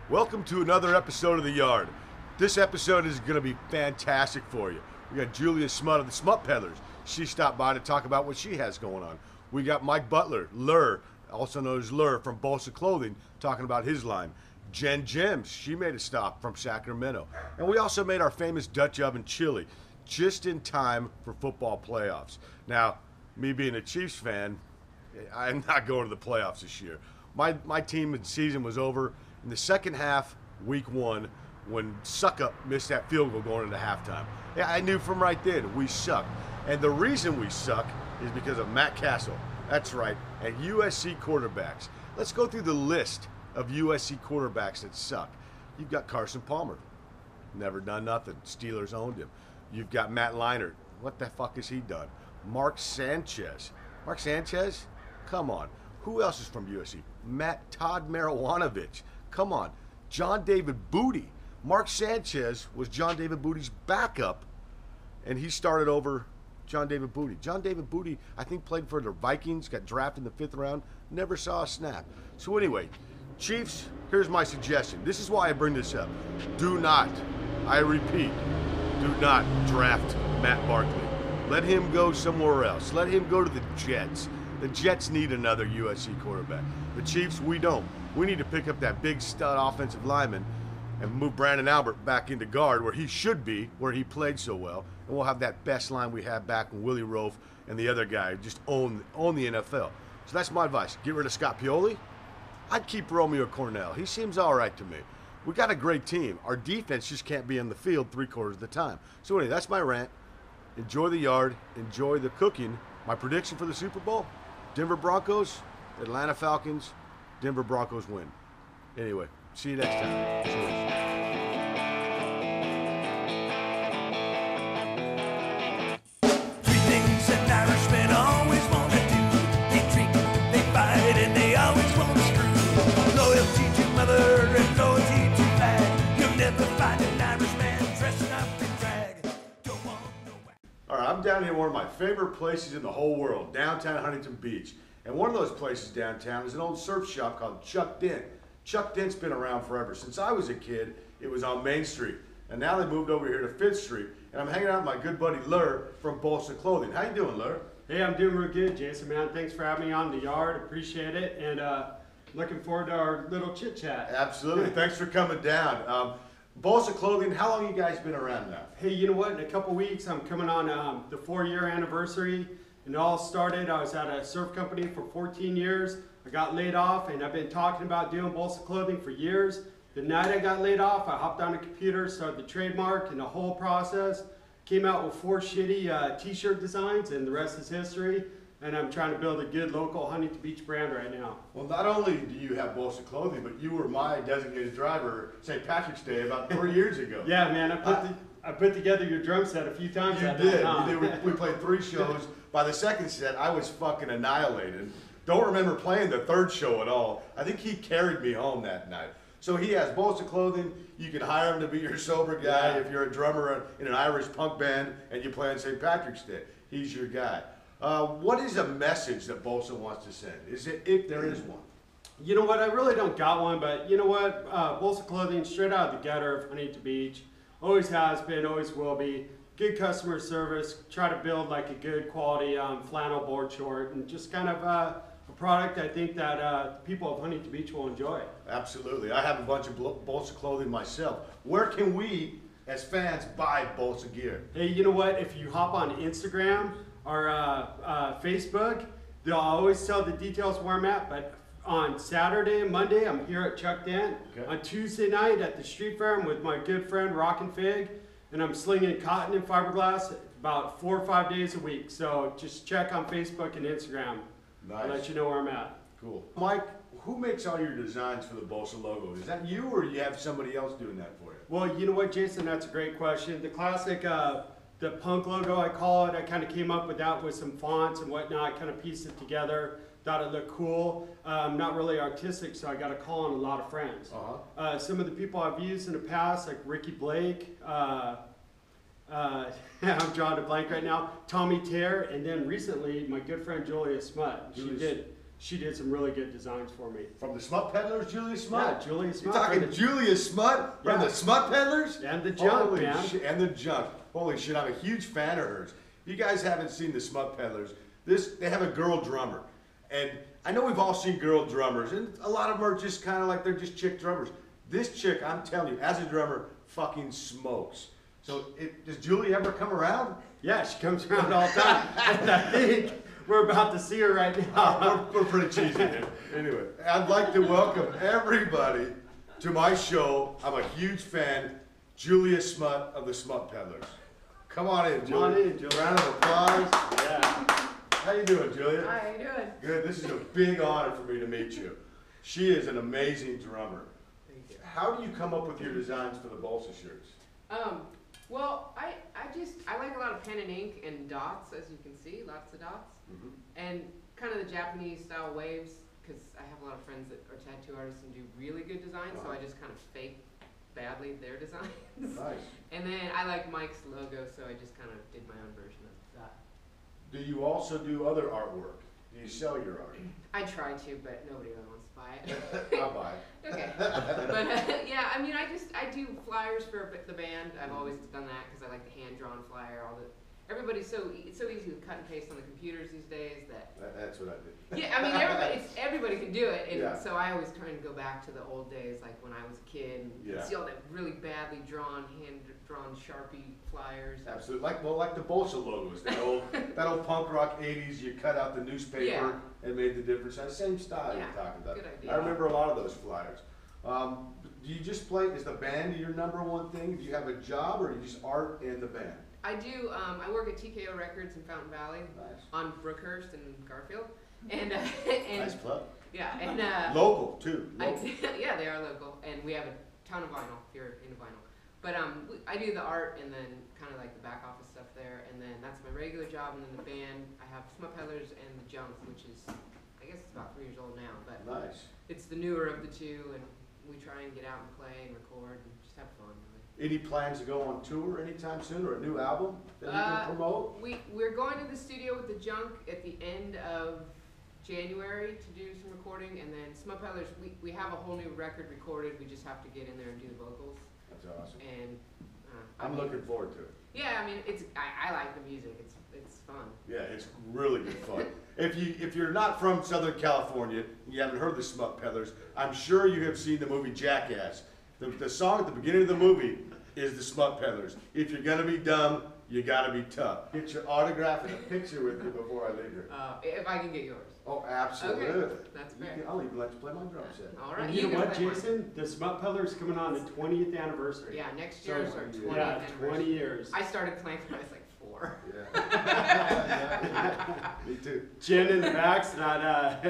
Welcome to another episode of The Yard. This episode is going to be fantastic for you. We got Julia Smut of the Smut Peddlers. She stopped by to talk about what she has going on. We got Mike Butler, Ler, also known as Ler from boLsA Clothing, talking about his line. Jems, she made a stop from Sacramento. And we also made our famous Dutch oven chili just in time for football playoffs. Now, me being a Chiefs fan, I'm not going to the playoffs this year. My team and season was over in the second half, week one, when Suck-Up missed that field goal going into halftime. Yeah, I knew from right then we suck. And the reason we suck is because of Matt Castle. That's right, and USC quarterbacks. Let's go through the list of USC quarterbacks that suck. You've got Carson Palmer. Never done nothing. Steelers owned him. You've got Matt Leinart. What the fuck has he done? Mark Sanchez. Mark Sanchez? Come on. Who else is from USC? Todd Marijuanovich. Come on. John David Booty. Mark Sanchez was John David Booty's backup, and he started over John David Booty. John David Booty, I think, played for the Vikings, got drafted in the 5th round, never saw a snap. So anyway, Chiefs, here's my suggestion. This is why I bring this up. Do not, I repeat, do not draft Matt Barkley. Let him go somewhere else. Let him go to the Jets. The Jets need another USC quarterback. The Chiefs, we don't. We need to pick up that big stud offensive lineman and move Brandon Albert back into guard where he should be, where he played so well. And we'll have that best line we had back when Willie Rofe and the other guy just own the NFL. So that's my advice. Get rid of Scott Pioli. I'd keep Romeo Cornell. He seems all right to me. We got a great team. Our defense just can't be in the field 3/4 of the time. So anyway, that's my rant. Enjoy the yard. Enjoy the cooking. My prediction for the Super Bowl, Denver Broncos, Atlanta Falcons, Denver Broncos win. Anyway, see you next time. Cheers. Three things an Irishman always want to do. They drink, they fight, and they always want to screw. Loyalty to mother and loyalty to flag. You'll never find an Irishman dressing up in drag. Don't want no wax. All right, I'm down here in one of my favorite places in the whole world, downtown Huntington Beach. And one of those places downtown is an old surf shop called Chuck Dent. Chuck Dent's been around forever. Since I was a kid, it was on Main Street. And now they moved over here to 5th Street. And I'm hanging out with my good buddy Ler from boLsA Clothing. How you doing, Ler? Hey, I'm doing real good, Jason, man. Thanks for having me on the yard. Appreciate it. And looking forward to our little chit chat. Absolutely. Thanks for coming down. boLsA Clothing, how long you guys been around now? Hey, you know what? In a couple weeks, I'm coming on the 4-year anniversary. And it all started, I was at a surf company for 14 years. I got laid off, and I've been talking about doing boLsA Clothing for years. The night I got laid off, I hopped on the computer, started the trademark and the whole process. Came out with 4 shitty t-shirt designs, and the rest is history. And I'm trying to build a good local Huntington Beach brand right now. Well, not only do you have boLsA Clothing, but you were my designated driver St. Patrick's Day about 3 years ago. Yeah, man, I put together your drum set a few times. You did. We played 3 shows. By the second set, I was fucking annihilated. Don't remember playing the 3rd show at all. I think he carried me home that night. So he has boLsA Clothing. You can hire him to be your sober guy if you're a drummer in an Irish punk band and you play on St. Patrick's Day. He's your guy. What is a message that boLsA wants to send? Is it, if there is one? You know what? I really don't got one, but you know what? boLsA Clothing, straight out of the gutter of Huntington Beach. Always has been, always will be. Good customer service, try to build like a good quality flannel board short, and just kind of a product I think that people of Huntington Beach will enjoy. Absolutely. I have a bunch of boLsA Clothing myself. Where can we, as fans, buy boLsA gear? Hey, you know what? If you hop on Instagram or Facebook, they'll always tell the details where I'm at, but on Saturday and Monday, I'm here at Chuck Dent. Okay. On Tuesday night at the street fair, I'm with my good friend Rockin' Fig. And I'm slinging cotton and fiberglass about 4 or 5 days a week. So just check on Facebook and Instagram. Nice. I'll let you know where I'm at. Cool. Mike, who makes all your designs for the boLsA logo? Is that you, or you have somebody else doing that for you? Well, you know what, Jason? That's a great question. The classic, the punk logo, I call it. I kind of came up with that with some fonts and whatnot. Kind of pieced it together. Thought it looked cool. Not really artistic, so I got to call on a lot of friends. Some of the people I've used in the past, like Ricky Blake, I'm drawing a blank right now, Tommy Terre, and then recently my good friend Julia Smut. she did some really good designs for me. From the Smut Peddlers, Julia Smut? Yeah, Julia Smut. You're talking Julia Smut from Yeah. the Smut Peddlers? And the Junk, Holy man. shit, and the Junk. Holy shit, I'm a huge fan of hers. You guys haven't seen the Smut Peddlers. They have a girl drummer. And I know we've all seen girl drummers, and a lot of them are just kind of like they're just chick drummers. This chick, I'm telling you, as a drummer, fucking smokes. So does Julie ever come around? Yeah, she comes around all the time. And I think we're about to see her right now. We're pretty cheesy here. Anyway, I'd like to welcome everybody to my show. I'm a huge fan, Julia Smut of the Smut Peddlers. Come on in, Julia. Come on in, Julia. Round of applause. Yeah. How you doing, Julia? Hi, how you doing? Good. This is a big honor for me to meet you. She is an amazing drummer. Thank you. How do you come up with your designs for the boLsA shirts? Well, I like a lot of pen and ink and dots, as you can see, lots of dots. Mhm. And kind of the Japanese style waves, because I have a lot of friends that are tattoo artists and do really good designs, so I just kind of fake badly their designs. Nice. And then I like Mike's logo, so I just kind of did my own version of that. Do you also do other artwork? Do you sell your art? I try to, but nobody really wants to buy it. I'll buy it. Okay. But yeah, I mean, I do flyers for the band. I've always done that because I like the hand-drawn flyer. Everybody's it's so easy to cut and paste on the computers these days that. That's what I did. Yeah, I mean, everybody can do it, and Yeah. so I always try and go back to the old days, like when I was a kid, and Yeah. see all that really badly hand-drawn Sharpie flyers. Absolutely, like the boLsA logos, that old punk rock '80s. You cut out the newspaper Yeah. and made the difference. That same style Yeah, you're talking about. good idea. I remember a lot of those flyers. Do you just play? Is the band your number one thing? Do you have a job, or you just art and the band? I do. I work at TKO Records in Fountain Valley Nice. on Brookhurst and Garfield, and Nice club. yeah, and Local too. Local. yeah, they are local, and we have a ton of vinyl if you're into vinyl. But I do the art and then kind of like the back office stuff there, and then that's my regular job. And then the band, I have Smut Peddlers and the Junk, which is, I guess it's about 3 years old now, but Nice. it's the newer of the two, and we try and get out and play and record and just have fun. Really. Any plans to go on tour anytime soon, or a new album that you can promote? We're going to the studio with the Junk at the end of January to do some recording, and then Smut Peddlers, we have a whole new record recorded. We just have to get in there and do the vocals. That's awesome. And I'm looking forward to it. yeah, I mean, I like the music. It's fun. Yeah, it's really good fun. If you're not from Southern California, you haven't heard the Smut Peddlers, I'm sure you have seen the movie Jackass. The song at the beginning of the movie is the Smut Peddlers. If you're gonna be dumb, you gotta be tough. Get your autograph and a picture with you before I leave here. If I can get yours. Oh, absolutely. Okay, that's fair. I'll even let you play my drum set. All right. And you know can what, play mine. Jason? The Smut Peddlers coming on the 20th anniversary. Yeah, next year is our 20th Yeah, anniversary. 20 years. I started playing when I was like 4. Yeah. Me too. Jen in the back's not,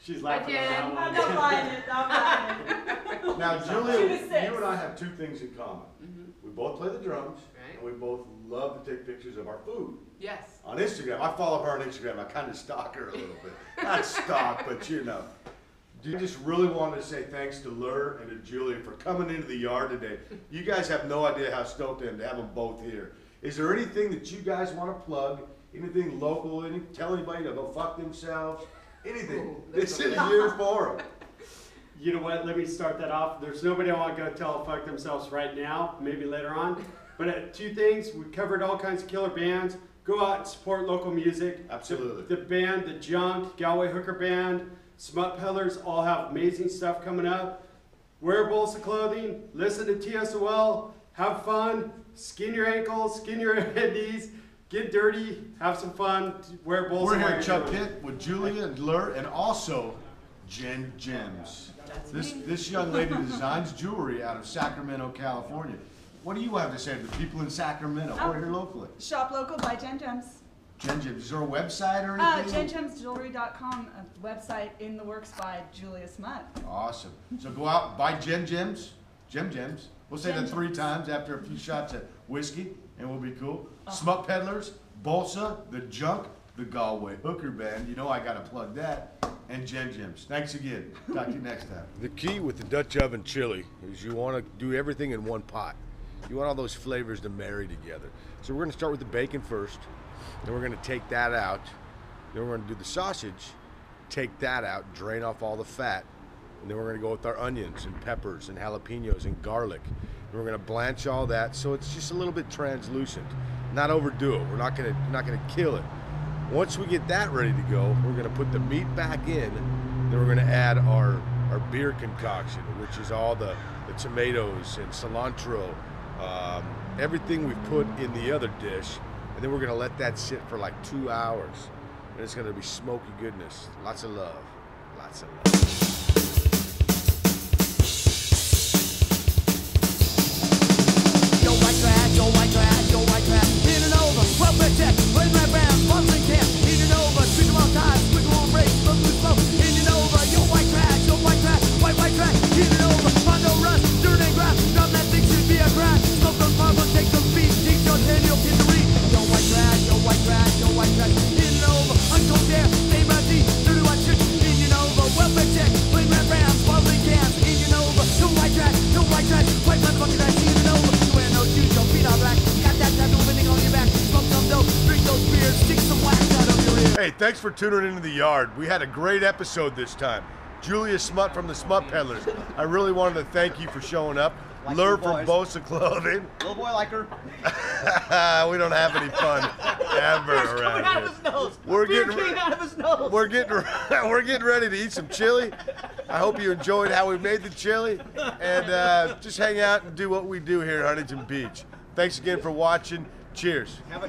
she's laughing at Jen. that I'm one. not buying it, I'm buying it. Now, She Julia, was 6. you and I have 2 things in common. We both play the drums, Right. and we both love to take pictures of our food. Yes. On Instagram, I follow her on Instagram. I kind of stalk her a little bit. Not stalk, but you know. I just really wanted to say thanks to Ler and to Julia for coming into the yard today. You guys have no idea how stoked I am to have them both here. Is there anything that you guys want to plug? Anything local? Tell anybody to go fuck themselves? Anything? Ooh, This that's is okay. your forum. You know what, let me start that off. There's nobody I want to go tell fuck themselves right now, maybe later on. But 2 things, we covered all kinds of killer bands. Go out and support local music. Absolutely. The band, the Junk, Galway Hooker Band, Smut Peddlers all have amazing stuff coming up. Wear boLsA clothing, listen to TSOL, have fun, skin your ankles, skin your knees, get dirty, have some fun, wear boLsA. We're here while at you're Chuck doing it. Pit with Julia and Ler, and also Jems. This young lady designs jewelry out of Sacramento, California. What do you have to say to the people in Sacramento? We're here locally. Shop local by Jems. Jems, is there a website or anything? Jemsjewelry.com, a website in the works by Julia Smut. Awesome. So go out, buy Jems. We'll say that Jems. 3 times after a few shots of whiskey, and we'll be cool. Uh-huh. Smut Peddlers, boLsA, the Junk, the Galway Hooker Band. You know I gotta plug that. And Jems. Thanks again. Talk to you next time. The key with the Dutch oven chili is you want to do everything in one pot. You want all those flavors to marry together. So we're going to start with the bacon first. Then we're going to take that out. Then we're going to do the sausage. take that out, drain off all the fat, and then we're gonna go with our onions and peppers and jalapenos and garlic. And we're gonna blanch all that so it's just a little bit translucent. Not overdo it. We're not gonna kill it. Once we get that ready to go, we're gonna put the meat back in. Then we're gonna add our beer concoction, which is all the tomatoes and cilantro, everything we've put in the other dish, and then we're gonna let that sit for like 2 hours, and it's gonna be smoky goodness. Lots of love, lots of love. Yo white trash, yo white trash, yo white trash. In and over, welfare check, raise my brands, bottling can. In and over, treat them all time, quick won't break, smoke, loose smoke. In and over, yo white trash, white trash. In and over, find no rust, dirt and grass. Drop that thing should be a grind. Smoke those marbles, take some beat, teach your head, you'll get the read. Yo white trash, yo white trash, yo white trash. In and over, uncold air, stay rusty, dirty white shit. In and over, welfare check, raise my brands, bottling cans. In and over, yo white trash, white motherfucking trash. In and over. No shoes, your feet are black. Got that tattoo winning on your back. Smoke some dope, drink those beers, stick some wax out of your ear. Hey, thanks for tuning into the Yard. We had a great episode this time. Julia Smut from the Smut Peddlers. I really wanted to thank you for showing up. Like Lur you from boys. boLsA Clothing. Little boy like her. We don't have any fun ever around Out here. of his nose. We're Beer getting came out of his nose. We're getting ready to eat some chili. I hope you enjoyed how we made the chili, and just hang out and do what we do here at Huntington Beach. Thanks again for watching. Cheers. Have a